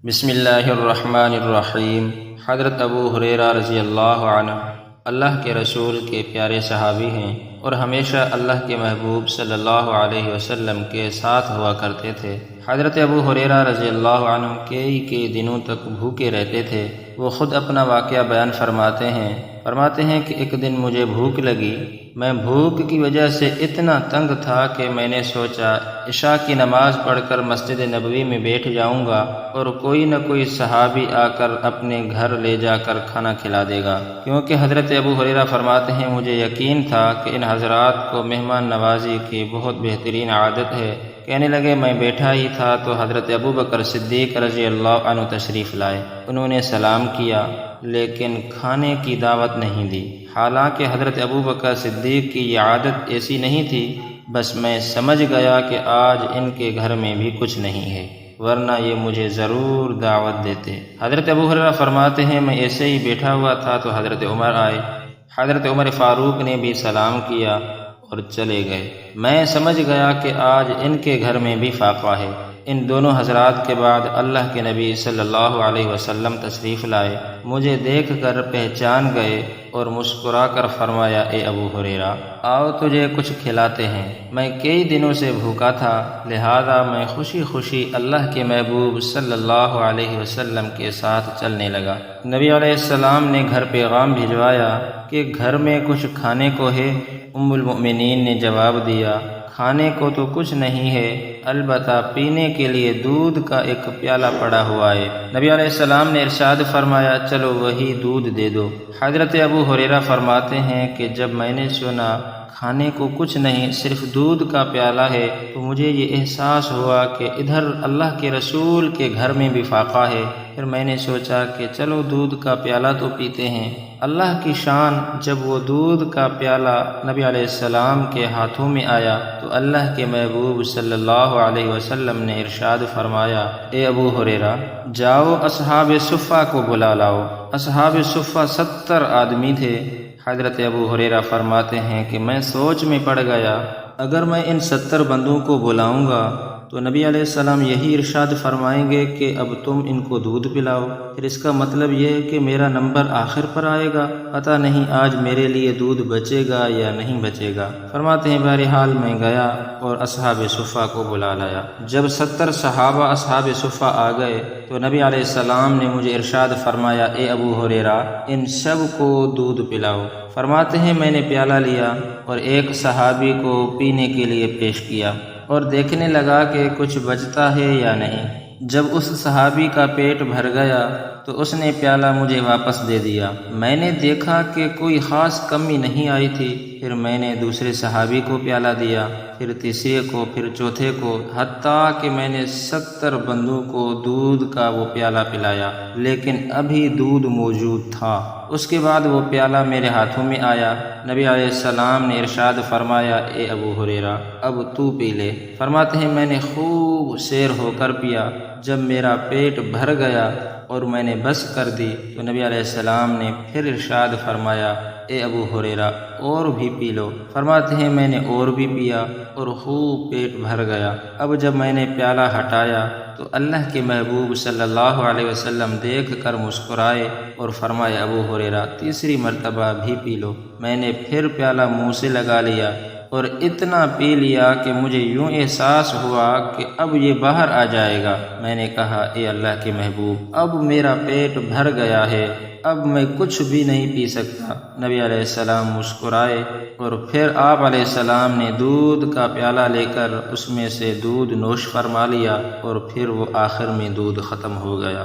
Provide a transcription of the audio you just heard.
بسم اللہ الرحمن الرحیم۔ حضرت ابو ہریرہ رضی اللہ عنہ اللہ کے رسول کے پیارے صحابی ہیں اور ہمیشہ اللہ کے محبوب صلی اللہ علیہ وسلم کے ساتھ ہوا کرتے تھے۔ حضرت ابو ہریرہ رضی اللہ عنہ کئی دنوں تک بھوکے رہتے تھے۔ وہ خود اپنا واقعہ بیان فرماتے ہیں کہ ایک دن مجھے بھوک لگی۔ میں بھوک کی وجہ سے اتنا تنگ تھا کہ میں نے سوچا عشاء کی نماز پڑھ کر مسجد نبوی میں بیٹھ جاؤں گا اور کوئی نہ کوئی صحابی آ کر اپنے گھر لے جا کر کھانا کھلا دے گا، کیونکہ حضرت ابو ہریرہ فرماتے ہیں مجھے یقین تھا کہ ان حضرات کو مہمان نوازی کی بہت بہترین عادت ہے۔ کہنے لگے میں بیٹھا ہی تھا تو حضرت ابو بکر صدیق رضی اللہ عنہ تشریف لائے۔ انہوں نے سلام کیا لیکن کھانے کی دعوت نہیں دی۔ حالانکہ حضرت ابو بکر صدیق کی یہ عادت ایسی نہیں تھی، بس میں سمجھ گیا کہ آج ان کے گھر میں بھی کچھ نہیں ہے، ورنہ یہ مجھے ضرور دعوت دیتے۔ حضرت ابو ہریرہ فرماتے ہیں میں ایسے ہی بیٹھا ہوا تھا تو حضرت عمر آئے۔ حضرت عمر فاروق نے بھی سلام کیا اور چلے گئے۔ میں سمجھ گیا کہ آج ان کے گھر میں بھی فاقہ ہے۔ ان دونوں حضرات کے بعد اللہ کے نبی صلی اللہ علیہ وسلم تشریف لائے۔ مجھے دیکھ کر پہچان گئے اور مسکرا کر فرمایا اے ابو ہریرہ آؤ تجھے کچھ کھلاتے ہیں۔ میں کئی دنوں سے بھوکا تھا، لہذا میں خوشی خوشی اللہ کے محبوب صلی اللہ علیہ وسلم کے ساتھ چلنے لگا۔ نبی علیہ السلام نے گھر پیغام بھجوایا کہ گھر میں کچھ کھانے کو ہے؟ ام المؤمنین نے جواب دیا کھانے کو تو کچھ نہیں ہے، البتہ پینے کے لیے دودھ کا ایک پیالہ پڑا ہوا ہے۔ نبی علیہ السلام نے ارشاد فرمایا چلو وہی دودھ دے دو۔ حضرت ابو ہریرہ فرماتے ہیں کہ جب میں نے سنا کھانے کو کچھ نہیں صرف دودھ کا پیالہ ہے تو مجھے یہ احساس ہوا کہ ادھر اللہ کے رسول کے گھر میں بھی فاقہ ہے۔ پھر میں نے سوچا کہ چلو دودھ کا پیالہ تو پیتے ہیں۔ اللہ کی شان، جب وہ دودھ کا پیالہ نبی علیہ السلام کے ہاتھوں میں آیا تو اللہ کے محبوب صلی اللہ علیہ وسلم نے ارشاد فرمایا اے ابو ہریرہ جاؤ اصحاب صفہ کو بلا لاؤ۔ اصحاب صفہ 70 آدمی تھے۔ حضرت ابو ہریرہ فرماتے ہیں کہ میں سوچ میں پڑ گیا اگر میں ان 70 بندوں کو بلاؤں گا تو نبی علیہ السلام یہی ارشاد فرمائیں گے کہ اب تم ان کو دودھ پلاؤ، پھر اس کا مطلب یہ ہے کہ میرا نمبر آخر پر آئے گا، پتہ نہیں آج میرے لیے دودھ بچے گا یا نہیں بچے گا۔ فرماتے ہیں بہرحال میں گیا اور اصحاب صفہ کو بلا لایا۔ جب 70 صحابہ اصحاب صفہ آ گئے تو نبی علیہ السلام نے مجھے ارشاد فرمایا اے ابو ہریرہ ان سب کو دودھ پلاؤ۔ فرماتے ہیں میں نے پیالہ لیا اور ایک صحابی کو پینے کے لیے پیش کیا اور دیکھنے لگا کہ کچھ بچتا ہے یا نہیں۔ جب اس صحابی کا پیٹ بھر گیا تو اس نے پیالہ مجھے واپس دے دیا۔ میں نے دیکھا کہ کوئی خاص کمی نہیں آئی تھی۔ پھر میں نے دوسرے صحابی کو پیالہ دیا، پھر تیسرے کو، پھر چوتھے کو، حتیٰ کہ میں نے 70 بندوں کو دودھ کا وہ پیالہ پلایا، لیکن ابھی دودھ موجود تھا۔ اس کے بعد وہ پیالہ میرے ہاتھوں میں آیا۔ نبی علیہ السلام نے ارشاد فرمایا اے ابو ہریرہ اب تو پی لے۔ فرماتے ہیں میں نے خوب سیر ہو کر پیا۔ جب میرا پیٹ بھر گیا اور میں نے بس کر دی تو نبی علیہ السلام نے پھر ارشاد فرمایا اے ابو ہریرہ اور بھی پی لو۔ فرماتے ہیں میں نے اور بھی پیا اور خوب پیٹ بھر گیا۔ اب جب میں نے پیالہ ہٹایا تو اللہ کے محبوب صلی اللہ علیہ وسلم دیکھ کر مسکرائے اور فرمایا ابو ہریرہ تیسری مرتبہ بھی پی لو۔ میں نے پھر پیالہ منہ سے لگا لیا اور اتنا پی لیا کہ مجھے یوں احساس ہوا کہ اب یہ باہر آ جائے گا۔ میں نے کہا اے اللہ کے محبوب اب میرا پیٹ بھر گیا ہے، اب میں کچھ بھی نہیں پی سکتا۔ نبی علیہ السلام مسکرائے اور پھر آپ علیہ السلام نے دودھ کا پیالہ لے کر اس میں سے دودھ نوش فرما لیا اور پھر وہ آخر میں دودھ ختم ہو گیا۔